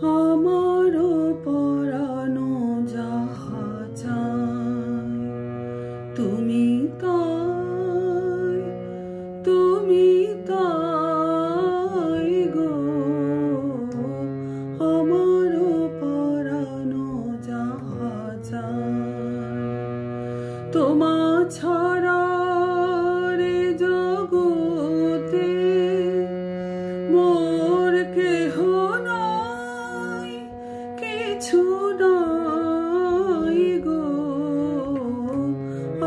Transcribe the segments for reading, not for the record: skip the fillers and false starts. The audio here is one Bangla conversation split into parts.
আমারও পরানো যাহা চায় তুমি তাই, তুমি তাই গো। আমারও পরানো যাহা চায় তোমা ছাড়া রে জগতে মোর কেহ নাই, কিছু নাই গো।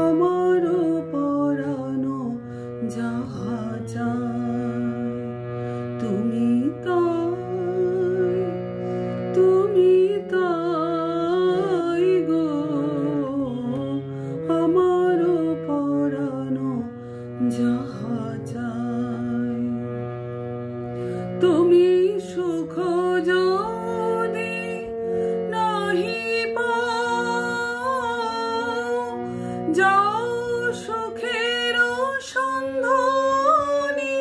আমারও পরানো যাহা চায় তুমি তাই, তুমি তাই গো। আমারও পরানো যাহা চায় তুমি সুখ যদি নাহি পাও, যাও সুখের সন্ধানে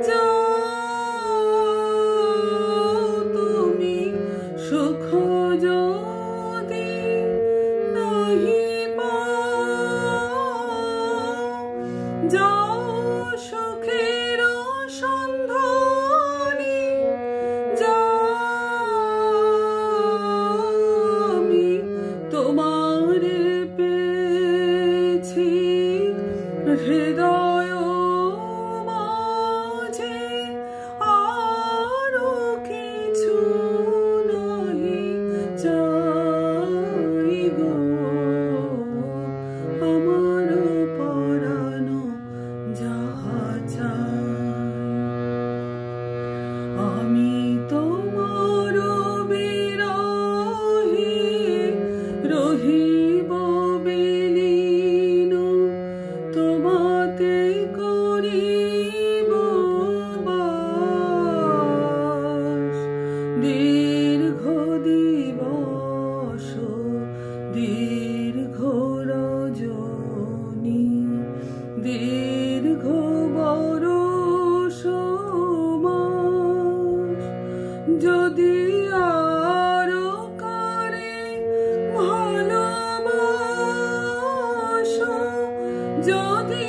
যাও। তুমি সুখ যদি নাহি পাও, যাও সুখের সন্ধানে যাও। আমি তোমারে পেয়েছি হৃদয় মাঝে, আরো কিছু নাহি চাই গো। আমারও পরানো যাহা চায় আমি তোমার বিরহে রহিব বিলীন, তোমাতে করিব বাস। দীর্ঘ দিবস দীর্ঘ রজনী, দীর্ঘ বরষ মাস, যদি আরো কারে ভালোবাসো, যদি